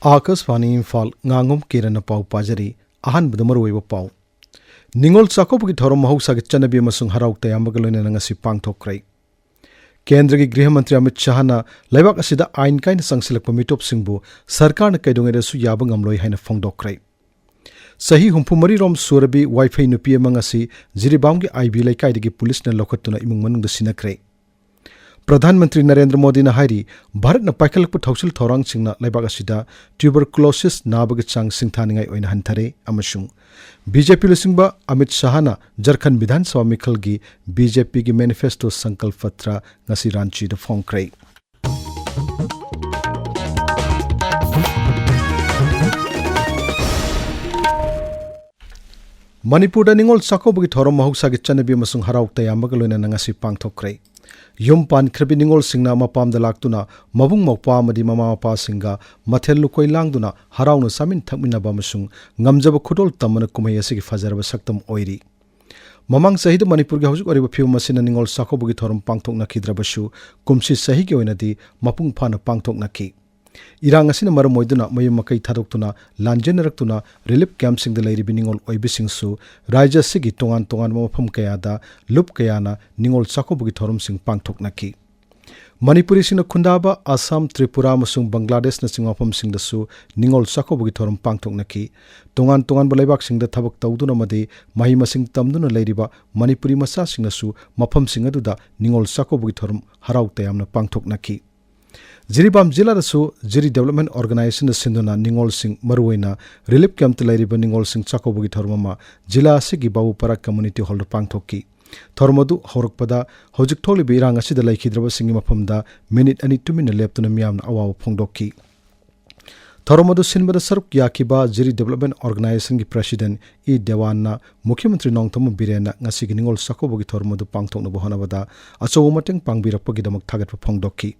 Akashvani Imphal Ngangom Kiran पाउ पाजरी अहानबद मरुओइब पाउ निंगोल चाकोबगी थौरम महौसागी चनबी अमसुंग हराउ तयामगा लोइनना ngasi पांगथोक्रै केंद्र की गृह मंत्री अमित शाहना लेबाक असिदा आइन काइन संगसिलकपा मिटोपसिंगबु सरकारना कैदोंगेदसु याबा ngamloi haina फोंगदोक्रै सही हुंफुमरी रोम सुरबी वाइफाई नुपी अमंगसी जिरिबामगी आईबी लैकाइदगी पुलिसना लौखत्तुना इमुंग मनुंगदा सिनख्रै प्रधानमंत्री नरेंद्र मोदी ने हारी भारत न पाइखलप थौसिल थौरांग सिंगना लेबाक असिदा ट्यूबरकुलोसिस नाबग चांग सिंथानिंगाई ओइना हंथरे अमसुंग बीजेपी लुसिंगबा अमित शाहना झारखंड विधानसभा मिखलगी बीजेपी की मैनिफेस्टो संकल्प पत्र ngasi रांची द फोंख्रै मणिपुर निंगोल चाकोबगी थौरम महौसागी चनबी अमसुंग हराउ तयामगा लोइनना ngasi पांगथोक्रै युम पानख्रबी निंगोल सिंगना मपामदा लाक्तुना मबुंग मौपा अमदि ममा मपा सिंगा मथेल लुकोइ लांगदुना हराउना सामिन थकमिनबा अमसुंग ngamjaba खुदोल तमना कुमै असगी फजरबा सक्तम ओइरी ममांग सहिद मणिपुर के हौजुक ओरिबा फिल्म मसिना निंगोल चाकोबगी थौरम पांगथोकनाखिद्रबसु कुमसि सहिगी ओइनदि मपुंग फाना पांगथोकनाखि इरांग असिना मरम ओइदुना मयुम मकै थादोक्तुना लांजेनरक्तुना रिलीफ कैंपसिंगदा लैरिबि निंगोल ओइबिसिंगसु राज्य सिगी तोंगान तोंगान मफम कयादा लुप कयाना निंगोल चाकोबगी थौरमसिंग पांगथोकनाखि मणिपुरी सिंह खुंदाबा आसाम त्रिपुरा अमसुंग बांग्लादेश नसिंग मफमसिंगदसु निंगोल चाकोबगी थौरम पांगथोकनाखि तोंगान तोंगान बलाइबाकसिंगदा थबक तौदुना मदि महि मसिंग तमदुना लैरिबा मणिपुरी मसासिंगसु मफमसिंग अदुदा निंगोल चाकोबगी थौरम हराउ तयामना पांगथोकनाखि जिरीबाम जिल्लादसु जिरी डेवलपमेंट ऑर्गेनाइजेशन सिंधुना निंगोल सिंह मरुवैना रिलीफ कैंप लैरिबा निंगोल सिंह चाकोबगी थौरममा जिला असिगी बाबुपरा कम्युनिटी हॉल पांगथोक्की थौरमदु हौरकपदा हौजिक थोलिबि इरांग असिदा लैखिद्रबा सिंगी मफमदा मिनिट अनि तुमिना लेप्तुना मियामना अवाव फोंदोक्की थौरमदु सिनबदा सरुक याखिबा जिरी डेवलपमेंट ऑर्गेनाइजेशन की प्रेसिडेंट ई देवानना मुख्यमंत्री नोंगथम बिरेना ngasi निंगोल चाकोबगी थौरमदु पांगथोकनबो होनाबदा अचौ मटेंग पांगबिरकपगिदमक थागतपा फोंदोक्की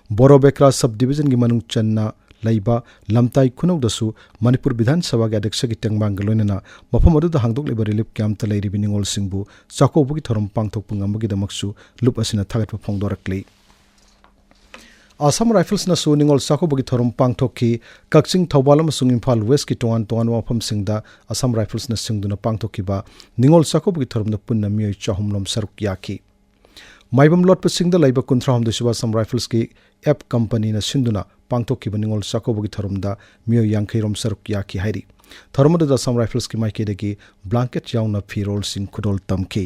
बोरो बेकरा सब डिवीजन की मनुंग चन्ना लैबा लमताई खुनौदसु मणिपुर विधानसभा के अध्यक्ष की टेंगबांग लोइनना मफम अदुदा हांगदोकलिबा रिलीफ कैंप त लैरिबि निंगोल सिंहबु चाकोबगी थौरम पांगथोकपा ngamबगिदमकसु लुप असिना थागतपा फोंदोरक्ली आसाम राइफल्स नसु निंगोल चाकोबगी थौरम पांगथोक्की कक्सिंग थौबाल अमसुंग इम्फाल वेस्ट की तोंगान तोंगान मफमसिंगदा आसाम राइफल्स न सिंगदुना पांगथोक्कीबा निंगोल चाकोबगी थौरमदा पुन्ना मियोय चाहुमलम सरुक याखी माइबम लोटपसिंगदा लैबा कुंथ्राहमदु सुबा आसाम राइफल्स की एप कंपनी न सिंधुना पांगथोक्कीबा निंगोल चाकोबगी थौरमदा मियोय यांखैरोम सरुक याखी हाइरी थौरमदु आसाम राइफल्स की माइकेदगी ब्लैंकेट याउना फिरोल सिंह खुदोल तमकी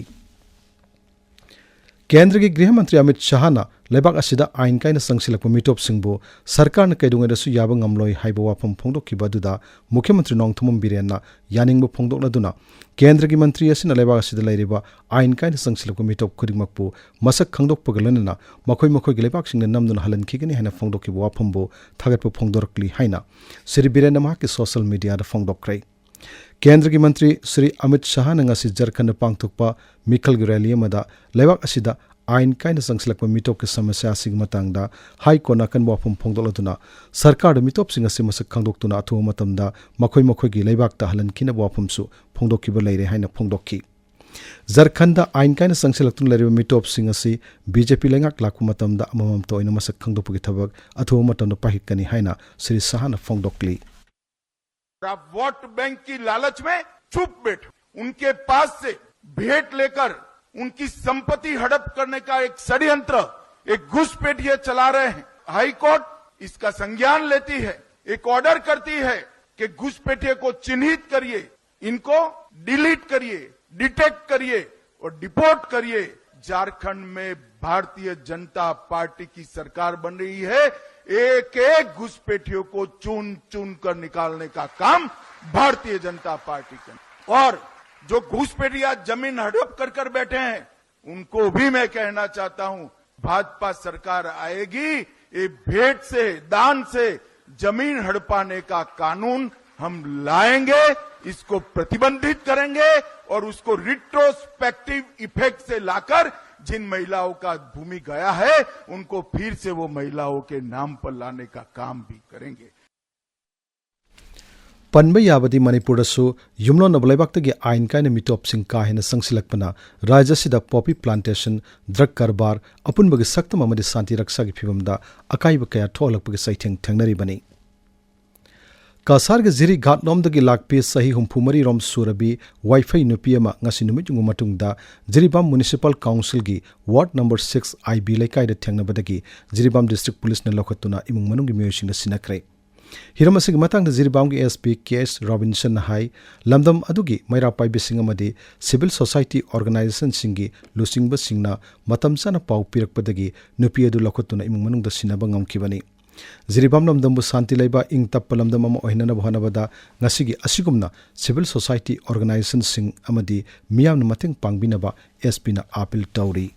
केंद्र की गृह मंत्री अमित शाहना लेबाक असिदा आइन काइन संगसिलकपा मिटोपसिंगबु सरकारना कैदोंगेदसु याबा ngamloi हाइबा वाफम फोंदोक्कीबादुदा मुख्यमंत्री नोंगथम बिरेनना यानिंगबु फोंदोकलदुना केंद्र की मंत्री असिना लेबाक असिदा लैरिबा आइन काइन संगसिलकपा मिटोप खुदिंगमकपु मसक खंगदोकपगा लोइनना मखोय मखोयगी लेबाकसिंगना नमदुना हलनखिगनि हाइना फोंदोक्कीबा वाफमबु थागतपा फोंदोरक्ली हाइना श्री बिरेनना माकी सोशल मीडिया दा फोंदोक्रै केंद्र की मंत्री श्री अमित शाह ने ngasi झारखंड पांगथोकपा मिखलगी रैली अमदा लेबाक असिदा आइन काइन संगसिलकपा मिटोप की समस्या सिंग मतंगदा हाई कोर्ट नाकन वाफम फोंदोलदुना सरकार मिटोप सिंग असि मसक खंगदोक्तुना अथुवा मतमदा मखोय मखोयगी लेबाकता हलनखिना वाफमसु फोंदोक्कीबा लैरे हाइना फोंदोक्की झारखंड आइन काइन संगसिलकतुना लैरिबा मिटोप सिंग असि बीजेपी लेंगाक लाकु मतमदा अममम तोइना मसक खंगदोकपगी थबक अथुवा मतमदा पाहिकनी हाइना श्री शाहना फोंदोक्ली आप वोट बैंक की लालच में चुप बैठे उनके पास से भेंट लेकर उनकी संपत्ति हड़प करने का एक षड्यंत्र एक घुसपैठिया चला रहे हैं। हाई कोर्ट इसका संज्ञान लेती है, एक ऑर्डर करती है कि घुसपैठिया को चिन्हित करिए, इनको डिलीट करिए, डिटेक्ट करिए और डिपोर्ट करिए। झारखंड में भारतीय जनता पार्टी की सरकार बन रही है। एक एक घुसपैठियों को चुन चुन कर निकालने का काम भारतीय जनता पार्टी का। और जो घुसपैठिया जमीन हड़प कर बैठे हैं उनको भी मैं कहना चाहता हूं, भाजपा सरकार आएगी, ये भेंट से दान से जमीन हड़पाने का कानून हम लाएंगे, इसको प्रतिबंधित करेंगे और उसको रिट्रोस्पेक्टिव इफेक्ट से लाकर जिन महिलाओं का भूमि गया है उनको फिर से वो महिलाओं के नाम पर लाने का काम भी करेंगे। पनबा याबदी मणिपुरदसु युमलोन नबलाइबाक्तगी आइन काइन मिटोपसिंग काहेना संगसिलकपना राज्यसिदा पॉपी प्लांटेशन ड्रग कारबार अपुनबगी सक्तम अमदि शांति रक्षागी फिवमदा अकाइब कया थोलकपगी सैथेंग थेंगनरिबनी Kasar ge ziri ghat nom dagi lakpi sahi humphumari rom surabi wifi nupi ama ngasi numit ngu matungda Jiribam Municipal Council gi Ward number 6 IB laikai da thengna badagi Jiribam District Police na lokhatuna imung manung gi miyosing na sinakre Hiramasi gi matang da Jiribam gi SP KS Robinson na hai lamdam adugi maira pai bising amadi civil society organization singi lusing ba singna matam sana pau pirak padagi nupi adu lokhatuna imung manung da sinaba ngamkibani Jiribam lamdambu santi laiba ing tappa lamdam ama ohinana bhanabada ngasigi asigumna civil society organization sing amadi miyamna mateng pangbinaba SP na appeal tawri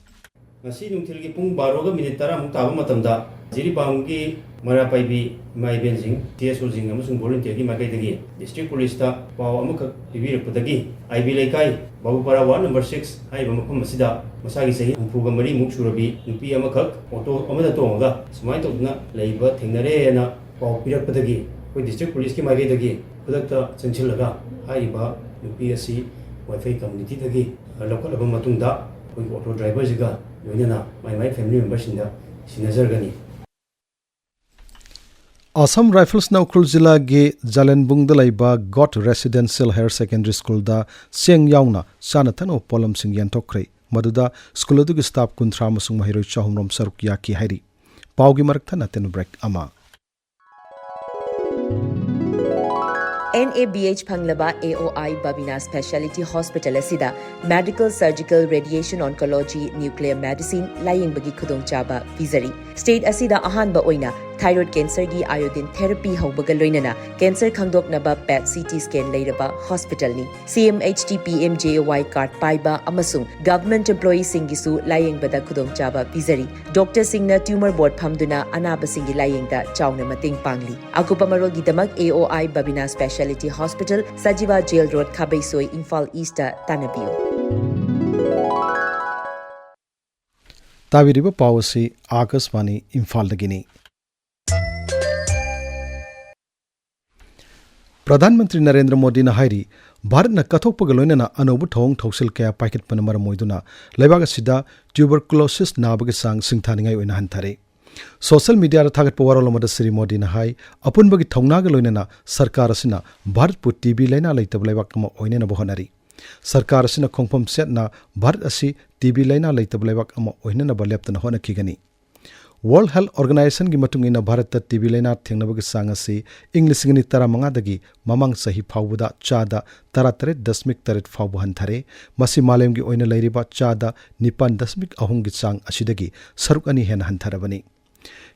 ngasi nungthil gi pung 12 ga minute 10 muk taba matamda Jiribam gi mara paibi mai benzing TSO jing amasung volunteer gi makai dagi district police ta paw amuk bibir padagi IB laikai babupara ward number 6 hai bamapam masida masagi sahi umpuga mari muk surabi nupi amakak auto amada tonga sumai todna leiba thengnare na paw pirak padagi koi district police ki magai dagi khudakta chanchilaga hai ba nupi asi wifi community dagi lokal aba matungda koi auto driver jiga yoina mai family members inda sinazargani Assam Rifles na Ukrul Zilla ge Jalenbung dalaiba Got Residential Higher Secondary School da Seng Yauna sana thano polam sing yantokre maduda school adu staff kunthra masung mahiroi chahumrom saruk yaki hairi paugi marak thana tenu break ama NABH Phanglaba AOI Babina Specialty Hospital asida Medical Surgical Radiation Oncology Nuclear Medicine laying bagi khudong chaba vizari state asida ahan ba oina thyroid cancer gi iodine therapy haubaga loinana cancer khangdoknaba PET CT scan leiraba hospital ni CMHT PMJOY card paiba amasung government employee singisu laying bada khudong chaba vizari doctor singna tumor board phamduna anaba singi laying da chawna mating pangli akupa marol gi damak AOI Babina Specialty Hospital Sajiva Jail Road Khabaisoi Imphal East Tanabiu Tawiriba Pawasi Akaswani Imphal dagini Pradhan Mantri Narendra Modi na hairi Bharat na kathokpaga loinana anobu thong thoksil kaya packet panamara moiduna laibaga sida tuberculosis nabaga sang singthaningai oina hanthare Social media thagat pawarolomada Sri Modi na hai apunbagi thongnaga loinana sarkar asina Bharat pu TB laina leitab laibak ma oinena bohanari sarkar asina khongpham setna Bharat asi TB laina leitab laibak ama oinena baleptana hona kigani World Health Organization gi matung ina Bharat TB laina thengnabagi sang asi English ngini tara manga dagi mamang sahi phawbuda chada taratare dasmik taret phawbu hanthare masi malem gi oina leiriba chada nipan dasmik ahung gi sang asidagi saruk ani hen hantharabani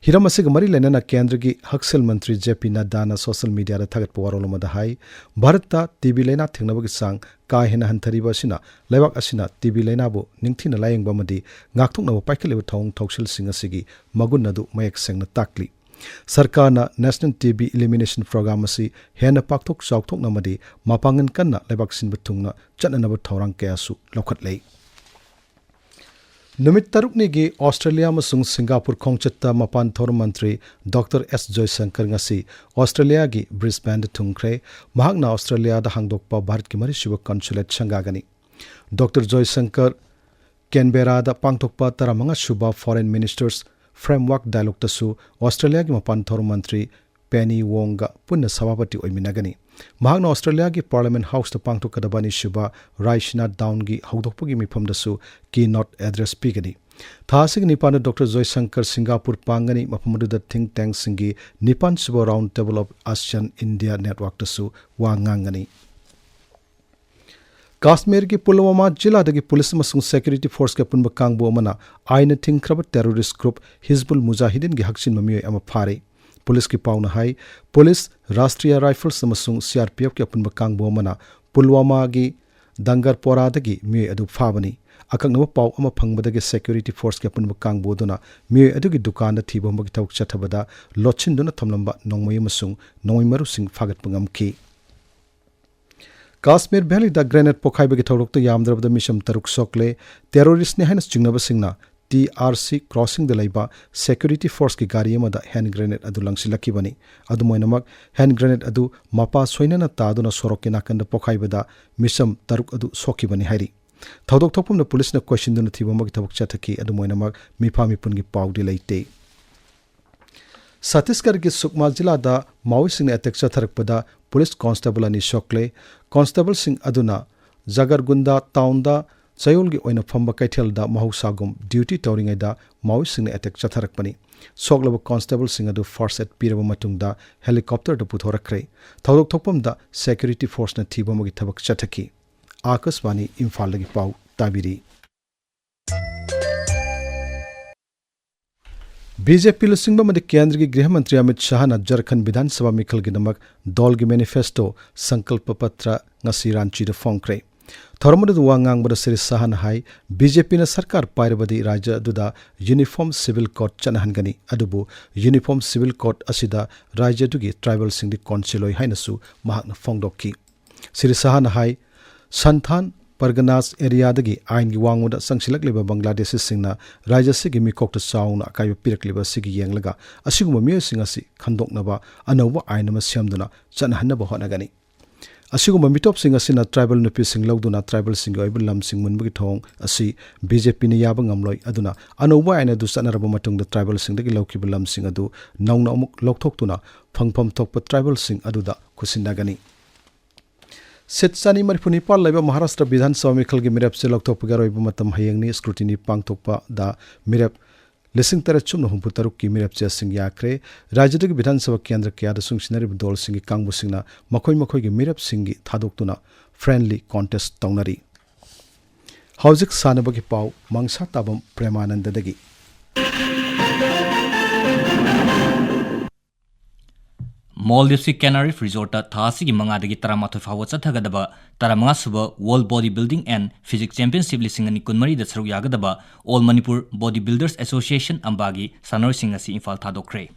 Hiramasi ga mari lenana kendra gi Haksel Mantri JP Nadda na social media ra thagat pawarolomada hai Bharat ta TB laina thengnabagi sang ka hena hanthariba sina laibak asina TB laina bu ningthina layengba madi ngakthoknaba paikhaliba thong thoksil singa sigi magun adu mayak sengna takli Sarkarna National TB Elimination Program asi hena pakthok chawthokna madi mapangan kanna laibak sinba thungna chatnanaba thorang kayasu lokhatlei Numit tarukni gi Australia masung Singapore khongchatta mapan thor mantri Dr. S. Joysankar ngasi Australia gi Brisbane thungkre mahakna Australia da hangdokpa Bharat ki mari shiva consulate changagani Dr. Joysankar Canberra da pangthokpa taramanga shuba foreign ministers framework dialogue tasu Australia gi mapan thor mantri Penny Wong ga punna sabapati oiminagani mahakna Australia gi Parliament House ta pangthokadabani shuba Raishna Down gi hawdokpagi mifam dasu keynote address pigani thasig nipan Dr. Joysankar Singapore pangani mafamadu da think tank singi nipan shuba round table of ASEAN India network tasu wangangani Kashmir ki Pulwama jila dagi police masung security force ka punba kangbo amana aina thingkraba terrorist group Hizbul Mujahideen gi haksin mamioi ama phare Police ki pauna hai Police Rashtriya Rifles amasung CRPF ki apunba kangbo mana Pulwama gi dangar poradagi mi adu phabani akaknaba paw ama phangbadagi security force ki apunba kangbo duna mi adu gi dukan da thibo magi tawk chathabada lochin duna thamlamba nongmoi amasung nongmoi maru sing phagat pangam ki Kashmir Valley da grenade pokhai bagi thawrok to yamdrabda misham taruk sokle terrorist ne haina chingnaba singna TRC crossing the laiba security force ki gari amada hand grenade adu langsilaki bani adu moinamak hand grenade adu mapa soinana taduna sorok nakanda pokhaibada misam taruk adu soki bani hairi thodok thokpum na police na question duna thiba magi thabuk chathaki adu moinamak mifa mipun gi pawdi leite Chhattisgarh की सुकमा जिला दा माओइसिंग attack चथरकपदा police constable अनि सोकले constable Singh अदुना जगरगुंदा town दा चयोल की ओइना फंबा कैथेल दा महौसागुम duty तौरिंगैदा माओइसिंग attack चथरकपनी सोकलब constable Singh अदु first aid पीरब मतुंगदा helicopter दा पुथोरखरे थौदोक थोकपम दा सिक्योरिटी फोर्स न थीबमगी थबक चथकी आकाशवाणी इम्फाल लगी पाउ ताबिरी बीजेपी लुसिंग मध्य केंद्र की गृह मंत्री अमित शाह ने झारखंड विधानसभा मिखल की नमक दल की manifesto Sankalp Patra ngasi Ranchi the फोंक्रे थोरमद वांगांग बद श्री शाह ने हाई बीजेपी ने सरकार पाइरबदी राज्य अदुदा यूनिफॉर्म सिविल कोड चनहनगनी अदुबु यूनिफॉर्म सिविल कोड असिदा राज्य दुगी ट्राइबल सिंह दी कौंसिलोय हाइनसु महाकन फोंगदोकी श्री शाह ने हाई संथान परगनास एरिया दगी आइन की वांगुदा संगसिलकलिबा बांग्लादेशी सिंगना राज्य सिगी मिकोक्ता चाउना अकाइब पिरकलिबा सिगी येंगलगा असिगुम मियोसिंग असि खंदोकनबा अनौबा आइन अमा सेमदुना चनहन्नबा होनागनी असिगुम मिटोप सिंग असिना ट्राइबल नुपी सिंग लौदुना ट्राइबल सिंग ओइबल लम सिंग मुनबगी थोंग असि बीजेपी ने याबा ngamloi अदुना अनौबा आइन अदु चनरबा मतुंग द ट्राइबल सिंग दगी लौकिबा लम सिंग अदु नौना अमुक लौथोक्तुना फंगफम थोकपा ट्राइबल सिंग अदुदा खुसिनागनी सेटसानी मरिफुनिपाल लेबा महाराष्ट्र विधानसभा मिखल की मिरप से लौथोकपगा रोइबा मतम हयंगनी स्क्रूटिनी पांगथोकपा दा मिरप लिसिंग तरह चुम्न हुंपु तरुक की मिरप से सिंग याक्रे राज्य विधानसभा केंद्र के सुंगसिनरी दल सिंग कांगबु सिंगना मखोय मखोय की मिरप सिंग थादोक्तुना फ्रेंडली कॉन्टेस्ट तौनरी हौजिक सानबगी पाउ मंगसाताबम प्रेमानंददगी Maldives Canary Resort Thasi Mangadi Taramato Fawa Tagadaba, Taramasuba, World Bodybuilding and Physics Championship Listing and Kunmari the Yagadaba, All Manipur Bodybuilders Association Ambagi, Sanori Singasi Imphal Tadokre.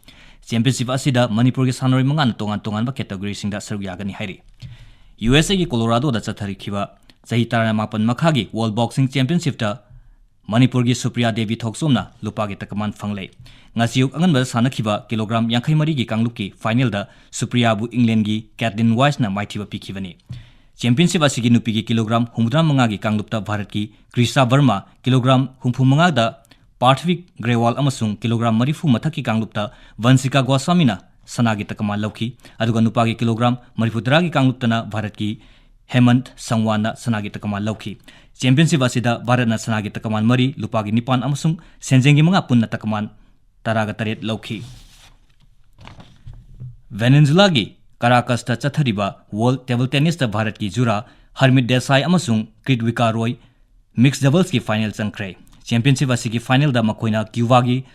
Championship Asida, Manipur Sanori Mangan Tongan category sing that Yagani Hari. USA Colorado that's a Tarikiva, Zahitara Makagi, World Boxing Championship ta Manipur gi Supriya Devi Thoksomna, Lupagi Takaman Fangle. Ngasiuk angan ba sanakiba kilogram yankai mari gi kangluki final da Supriya bu England gi Kathleen Wise na maithiba pikivani. Championship asigi nupi gi kilogram humdra manga gi kanglupta Bharat ki Krisha Verma kilogram humpu manga da Parthvik Grewal amasung kilogram marifu mathaki kanglupta Vansika Goswami na sanagi takama lauki aduga nupa gi kilogram marifudra gi kanglupta na Bharat ki Hemant Sangwan na sanagi takama lauki. Championship asida Bharat na sanagi takaman mari lupa gi nipan amasung senjengi mga punna takaman Taragataret Loki. Venezuela gi Caracas ta chathariba World Table Tennis ta Bharat ki Jura Harmit Desai amasung Kritwika Roy Mixed Doubles ki final changkre. Championship asigi final da makoina Cuba gi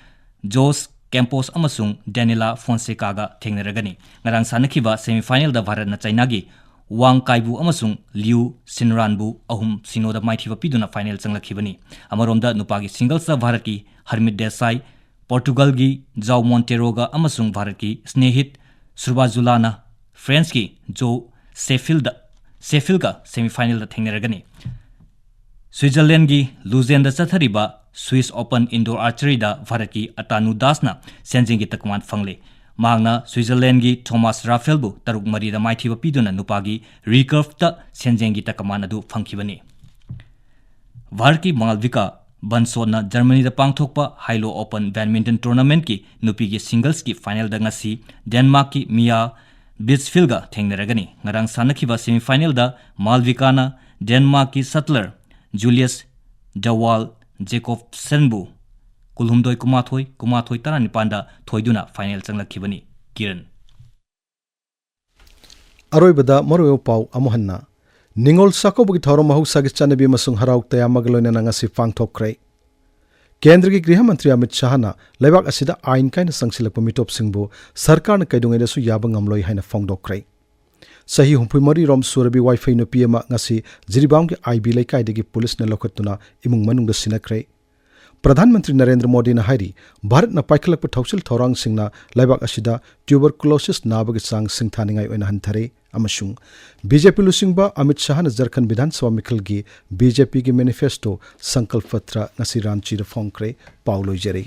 Jos Campos amasung Daniela Fonseca ga thengnaragani. Ngarang sanakiba semi-final da Bharat na China gi Wang Kaibu amasung Liu Sinranbu ahum sino da maithiba piduna final changlakibani. Amaromda nupagi singles da Bharat ki Harmit Desai Portugal gi João Monteiro ga amasung Bharat ki Snehit Surbajulana France ki Jo Sheffield ga semi-final da thengnaragani. Switzerland gi Lucerne da chathariba Swiss Open Indoor Archery da Bharat ki Atanu Das na senjing gi takman fangle. Magna Switzerland gi Thomas Raffel bu taruk mari da maithiba piduna nupagi recurve ta senjing gi takman adu phangkibani. Bharat ki Malvika Bansona Germany da pangthokpa Hilo Open Badminton Tournament ki nupi gi singles ki final da ngasi Denmark ki Mia Blitzfeld ga thengnaragani. Ngarang sanakiba semi final da Malvika na Denmark ki Sutler Julius Dawal Jacobsen bu kulhumdoi kumathoi tarani panda thoiduna final changlakibani. Kiran Aroibada Moroyo Pau Amohanna Ningol Sakobugi Thoro Mahusagi Chanabi Masung Harauk Tayamagaloina Nangasi Pangthokre. केंद्र की गृह मंत्री अमित शाह ना लेबाक असिदा आइन Kine संगसिलक मिटोप सिंगबो सरकार न कैदुंगेदसु याबा ngamloi हाइना फोंगदोक्रे सही हुंपुमरी रोम सुरबी वाईफाई न पीएमा ngasi जिरिबाम के आईबी लेकाइदगी पुलिस न लोखतुना इमुंग मनुंग सिनक्रे प्रधानमंत्री नरेंद्र मोदी न हाइरी भारत न पाइखलक थौसिल थौरांग सिंगना लेबाक असिदा ट्यूबरकुलोसिस नाबगी सांग सिंगथानिंगाई ओइना हंथरे अमसुंग बीजेपी लुसिंगबा अमित शाह न झारखंड विधानसभा मिखल की बीजेपी की manifesto Sankalp Patra ngasi Ranchi the फोंक्रे पाउलोइजरे